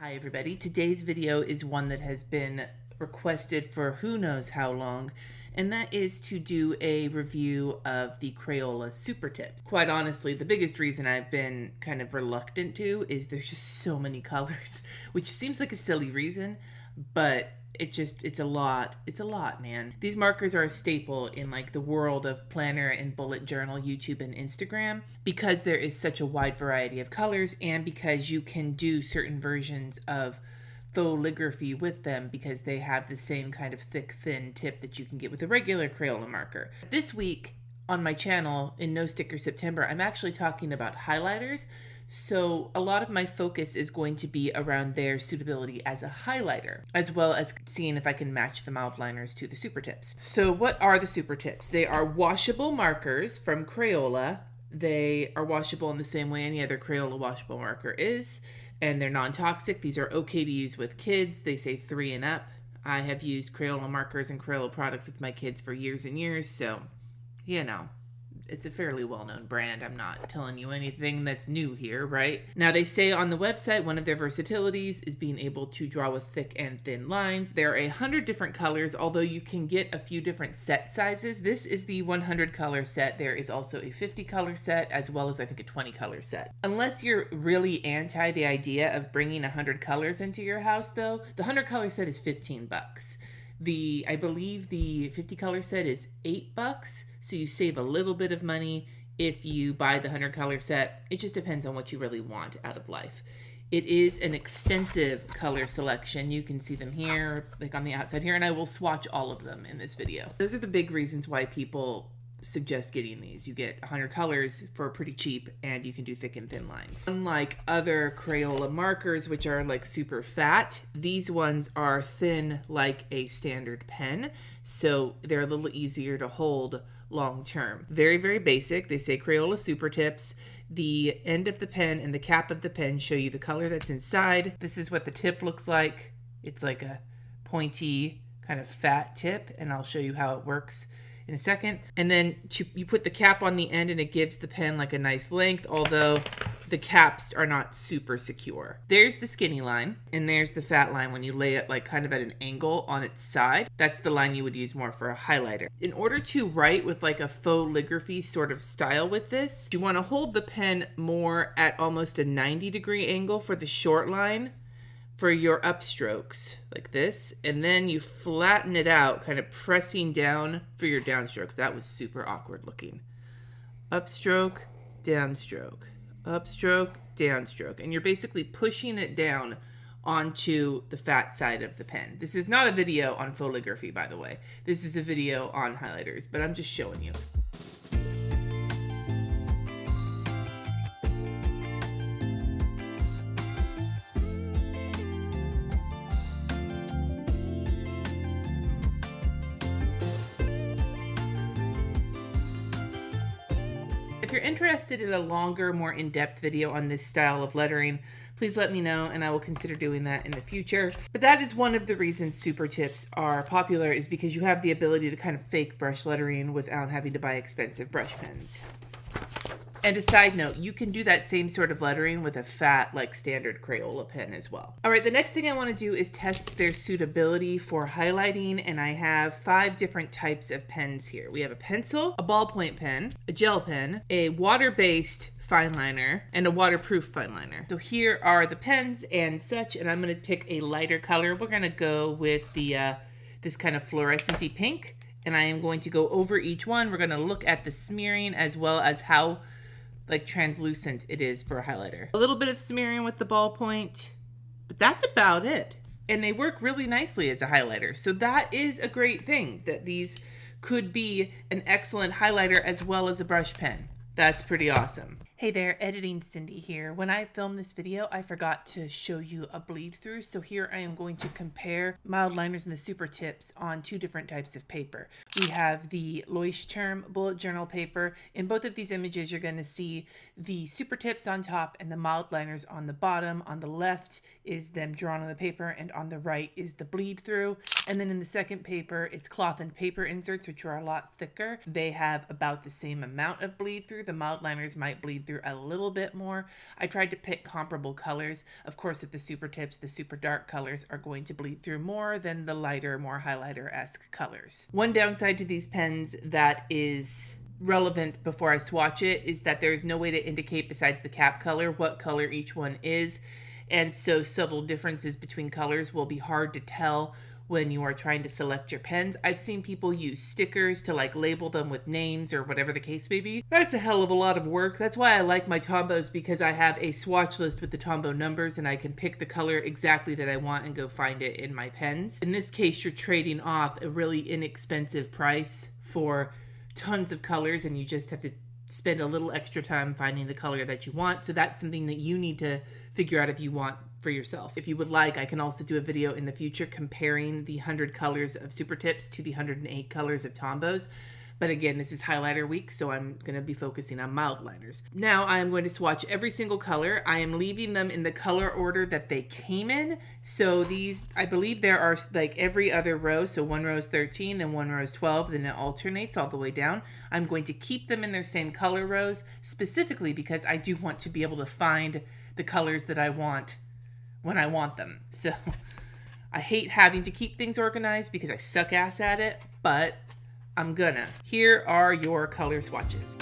Hi everybody, today's video is one that has been requested for who knows how long, and that is to do a review of the Crayola Supertips. Quite honestly, the biggest reason I've been kind of reluctant to is there's just so many colors, which seems like a silly reason, but it's a lot, man. These markers are a staple in like the world of planner and bullet journal, YouTube and Instagram, because there is such a wide variety of colors and because you can do certain versions of foligraphy with them because they have the same kind of thick, thin tip that you can get with a regular Crayola marker. This week on my channel in No Sticker September, I'm actually talking about highlighters. So a lot of my focus is going to be around their suitability as a highlighter, as well as seeing if I can match the Mildliners to the Supertips. So what are the Supertips? They are washable markers from Crayola. They are washable in the same way any other Crayola washable marker is, and they're non-toxic. These are okay to use with kids. They say 3 and up. I have used Crayola markers and Crayola products with my kids for years and years, so, you know. It's a fairly well-known brand. I'm not telling you anything that's new here, right? Now, they say on the website one of their versatilities is being able to draw with thick and thin lines. There are 100 different colors, although you can get a few different set sizes. This is the 100 color set. There is also a 50 color set, as well as I think a 20 color set. Unless you're really anti the idea of bringing 100 colors into your house, though, the 100 color set is $15. I believe the 50 color set is $8, so you save a little bit of money if you buy the 100 color set. It just depends on what you really want out of life. It is an extensive color selection. You can see them here, like on the outside here, and I will swatch all of them in this video. Those are the big reasons why people suggest getting these. You get 100 colors for pretty cheap, and you can do thick and thin lines. Unlike other Crayola markers, which are like super fat, these ones are thin like a standard pen, so they're a little easier to hold long term. Very, very basic. They say Crayola Supertips. The end of the pen and the cap of the pen show you the color that's inside. This is what the tip looks like. It's like a pointy kind of fat tip, and I'll show you how it works in a second. And then you put the cap on the end and it gives the pen like a nice length, although the caps are not super secure. There's the skinny line and there's the fat line when you lay it like kind of at an angle on its side. That's the line you would use more for a highlighter. In order to write with like a foligraphy sort of style with this, you want to hold the pen more at almost a 90-degree angle for the short line for your upstrokes, like this, and then you flatten it out, kind of pressing down for your downstrokes. That was super awkward looking. Upstroke, downstroke, upstroke, downstroke, and you're basically pushing it down onto the fat side of the pen. This is not a video on foligraphy, by the way. This is a video on highlighters, but I'm just showing you. If you're interested in a longer, more in-depth video on this style of lettering, please let me know and I will consider doing that in the future. But that is one of the reasons Supertips are popular, is because you have the ability to kind of fake brush lettering without having to buy expensive brush pens. And a side note, you can do that same sort of lettering with a fat, like standard Crayola pen as well. All right, the next thing I want to do is test their suitability for highlighting, and I have 5 different types of pens here. We have a pencil, a ballpoint pen, a gel pen, a water-based fine liner, and a waterproof fine liner. So here are the pens and such, and I'm going to pick a lighter color. We're going to go with the this kind of fluorescent-y pink, and I am going to go over each one. We're going to look at the smearing as well as how like translucent it is for a highlighter. A little bit of smearing with the ballpoint, but that's about it. And they work really nicely as a highlighter. So that is a great thing, that these could be an excellent highlighter as well as a brush pen. That's pretty awesome. Hey there, Editing Cindy here. When I filmed this video, I forgot to show you a bleed through. So here I am going to compare Mildliners and the Supertips on 2 different types of paper. We have the Leuchtturm bullet journal paper. In both of these images, you're going to see the Supertips on top and the Mildliners on the bottom. On the left is them drawn on the paper, and on the right is the bleed through. And then in the second paper, it's cloth and paper inserts, which are a lot thicker. They have about the same amount of bleed through. The Mildliners might bleed through a little bit more. I tried to pick comparable colors. Of course, with the super tips, the super dark colors are going to bleed through more than the lighter, more highlighter-esque colors. One downside to these pens that is relevant before I swatch it is that there's no way to indicate besides the cap color what color each one is. And so subtle differences between colors will be hard to tell when you are trying to select your pens. I've seen people use stickers to like label them with names or whatever the case may be. That's a hell of a lot of work. That's why I like my Tombos, because I have a swatch list with the Tombow numbers and I can pick the color exactly that I want and go find it in my pens. In this case, you're trading off a really inexpensive price for tons of colors, and you just have to spend a little extra time finding the color that you want. So that's something that you need to figure out if you want for yourself. If you would like, I can also do a video in the future comparing the 100 colors of Super Tips to the 108 colors of Tombos. But again, this is highlighter week, so I'm going to be focusing on Mildliners. Now I am going to swatch every single color. I am leaving them in the color order that they came in. So these, I believe there are like every other row. So one row is 13, then one row is 12, then it alternates all the way down. I'm going to keep them in their same color rows, specifically because I do want to be able to find the colors that I want when I want them. So I hate having to keep things organized because I suck ass at it, but I'm gonna. Here are your color swatches.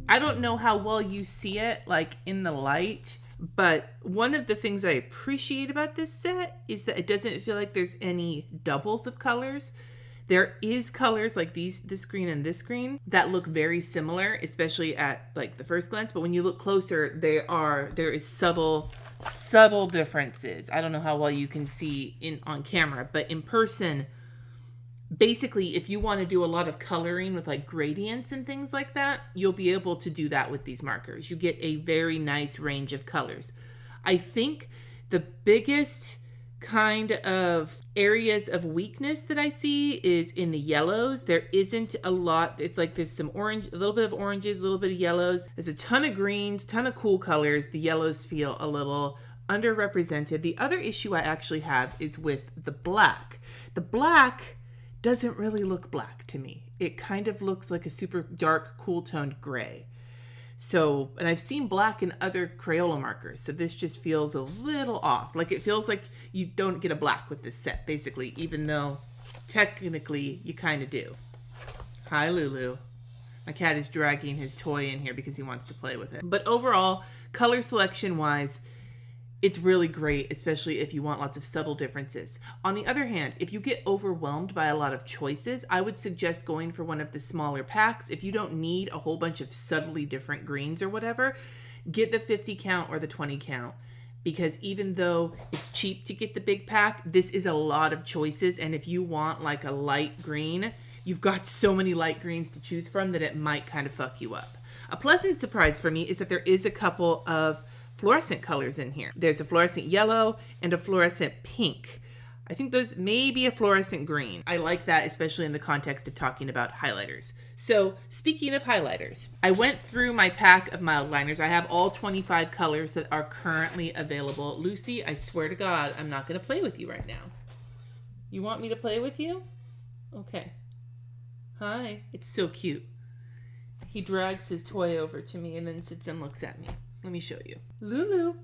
I don't know how well you see it like in the light, but one of the things I appreciate about this set is that it doesn't feel like there's any doubles of colors. There is colors like this green and this green that look very similar, especially at like the first glance, but when you look closer, there is subtle differences. I don't know how well you can see on camera, but in person, basically, if you want to do a lot of coloring with like gradients and things like that, you'll be able to do that with these markers. You get a very nice range of colors. I think the biggest kind of areas of weakness that I see is in the yellows. There isn't a lot. It's like there's some orange, a little bit of oranges, a little bit of yellows. There's a ton of greens, ton of cool colors. The yellows feel a little underrepresented. The other issue I actually have is with the black. The black doesn't really look black to me. It kind of looks like a super dark, cool toned gray. So, and I've seen black in other Crayola markers, so this just feels a little off. Like it feels like you don't get a black with this set, basically, even though technically you kind of do. Hi, Lulu. My cat is dragging his toy in here because he wants to play with it. But overall, color selection wise, it's really great, especially if you want lots of subtle differences. On the other hand, if you get overwhelmed by a lot of choices, I would suggest going for one of the smaller packs. If you don't need a whole bunch of subtly different greens or whatever, get the 50 count or the 20 count. Because even though it's cheap to get the big pack, this is a lot of choices. And if you want like a light green, you've got so many light greens to choose from that it might kind of fuck you up. A pleasant surprise for me is that there is a couple of fluorescent colors in here. There's a fluorescent yellow and a fluorescent pink. I think those may be a fluorescent green. I like that, especially in the context of talking about highlighters. So speaking of highlighters, I went through my pack of Mildliners. I have all 25 colors that are currently available. Lucy, I swear to God, I'm not going to play with you right now. You want me to play with you? Okay. Hi. It's so cute. He drags his toy over to me and then sits and looks at me. Let me show you. Lulu.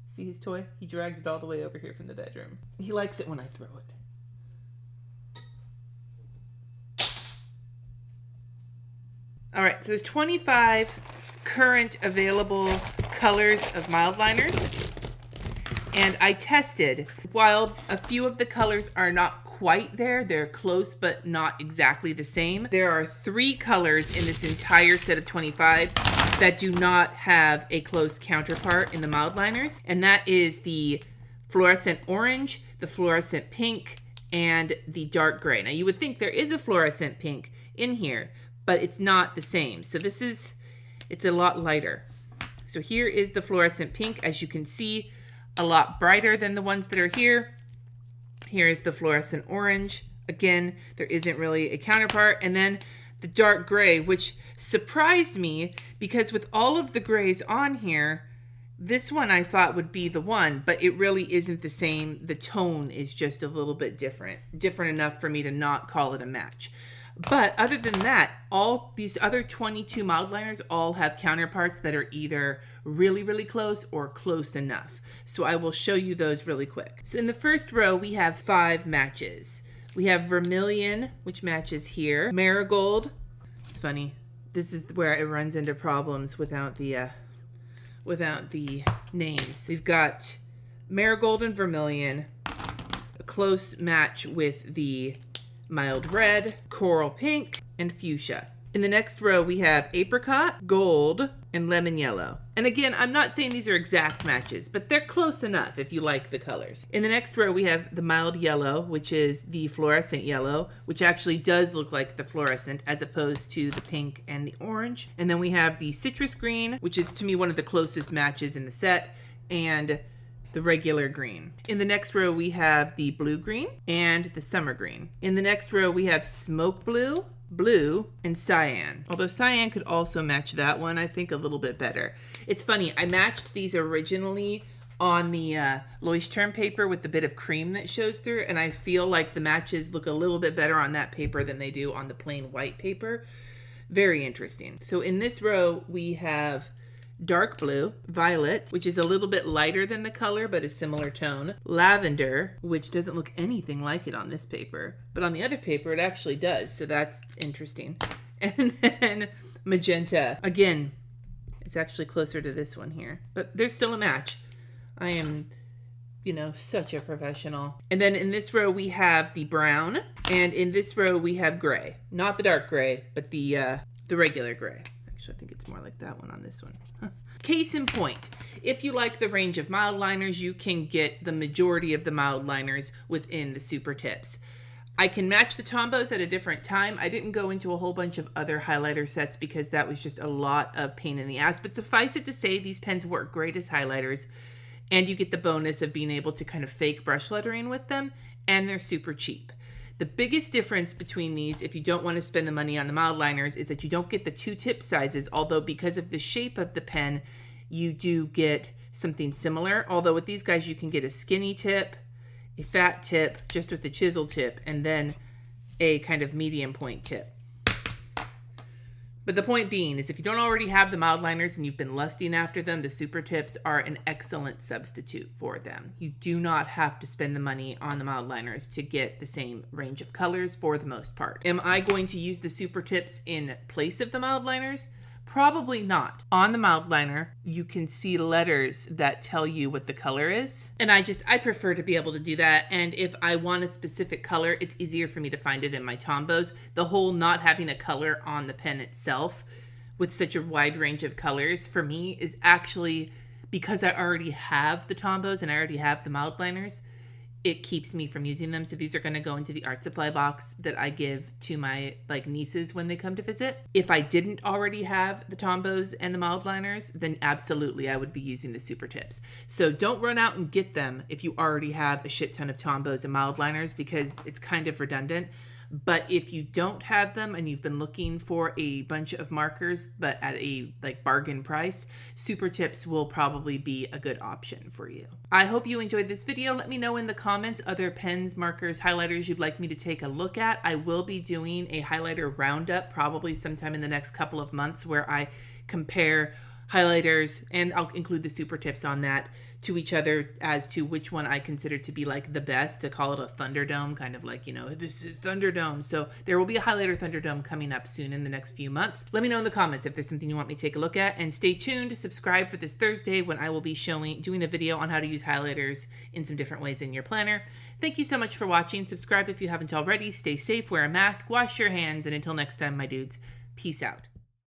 See his toy? He dragged it all the way over here from the bedroom. He likes it when I throw it. All right, so there's 25 current available colors of Mildliners. And I tested. While a few of the colors are not quite there, they're close but not exactly the same. There are 3 colors in this entire set of 25 that do not have a close counterpart in the Mildliners, and that is the fluorescent orange, the fluorescent pink, and the dark gray. Now you would think there is a fluorescent pink in here, but it's not the same. So it's a lot lighter. So here is the fluorescent pink, as you can see, a lot brighter than the ones that are here. Here is the fluorescent orange. Again, there isn't really a counterpart. And then the dark gray, which surprised me because with all of the grays on here, this one I thought would be the one, but it really isn't the same. The tone is just a little bit different enough for me to not call it a match. But other than that, all these other 22 Mildliners all have counterparts that are either really, really close or close enough. So I will show you those really quick. So in the first row, we have 5 matches. We have Vermilion, which matches here. Marigold. It's funny. This is where it runs into problems without the names. We've got Marigold and Vermilion, a close match with the Mild Red, Coral Pink, and Fuchsia. In the next row, we have Apricot, Gold, and Lemon Yellow. And again, I'm not saying these are exact matches, but they're close enough if you like the colors. In the next row, we have the Mild Yellow, which is the fluorescent yellow, which actually does look like the fluorescent as opposed to the pink and the orange. And then we have the Citrus Green, which is to me one of the closest matches in the set, and the regular green. In the next row, we have the Blue Green and the Summer Green. In the next row, we have Smoke Blue, Blue, and Cyan. Although Cyan could also match that one, I think, a little bit better. It's funny, I matched these originally on the Leuchtturm paper with the bit of cream that shows through, and I feel like the matches look a little bit better on that paper than they do on the plain white paper. Very interesting. So in this row, we have Dark Blue, Violet, which is a little bit lighter than the color, but a similar tone. Lavender, which doesn't look anything like it on this paper, but on the other paper it actually does, so that's interesting. And then Magenta. Again, it's actually closer to this one here, but there's still a match. I am, such a professional. And then in this row we have the brown, and in this row we have gray. Not the dark gray, but the regular gray. I think it's more like that one on this one. Case in point, if you like the range of Mildliners, you can get the majority of the Mildliners within the Supertips. I can match the Tombos at a different time. I didn't go into a whole bunch of other highlighter sets because that was just a lot of pain in the ass. But suffice it to say, these pens work great as highlighters, and you get the bonus of being able to kind of fake brush lettering with them, and they're super cheap. The biggest difference between these, if you don't want to spend the money on the Mildliners, is that you don't get the 2 tip sizes, although because of the shape of the pen, you do get something similar. Although with these guys, you can get a skinny tip, a fat tip, just with the chisel tip, and then a kind of medium point tip. But the point being is if you don't already have the Mildliners and you've been lusting after them, the Supertips are an excellent substitute for them. You do not have to spend the money on the Mildliners to get the same range of colors for the most part. Am I going to use the Supertips in place of the Mildliners? Probably not. On the Mildliner, you can see letters that tell you what the color is. And I prefer to be able to do that. And if I want a specific color, it's easier for me to find it in my Tombos. The whole not having a color on the pen itself with such a wide range of colors for me is actually, because I already have the Tombos and I already have the Mildliners, it keeps me from using them. So these are going to go into the art supply box that I give to my nieces when they come to visit. If I didn't already have the Tombos and the Mildliners, then absolutely I would be using the Supertips. So don't run out and get them if you already have a shit ton of Tombos and Mildliners, because it's kind of redundant. But if you don't have them and you've been looking for a bunch of markers but at a bargain price, Supertips will probably be a good option for you. I hope you enjoyed this video. Let me know in the comments other pens, markers, highlighters you'd like me to take a look at. I will be doing a highlighter roundup probably sometime in the next couple of months where I compare highlighters, and I'll include the Supertips on that, to each other as to which one I consider to be the best, to call it a Thunderdome, kind of this is Thunderdome. So there will be a highlighter Thunderdome coming up soon in the next few months. Let me know in the comments if there's something you want me to take a look at, and stay tuned, subscribe for this Thursday when I will be doing a video on how to use highlighters in some different ways in your planner. Thank you so much for watching. Subscribe if you haven't already. Stay safe, wear a mask, wash your hands, and until next time, my dudes, peace out.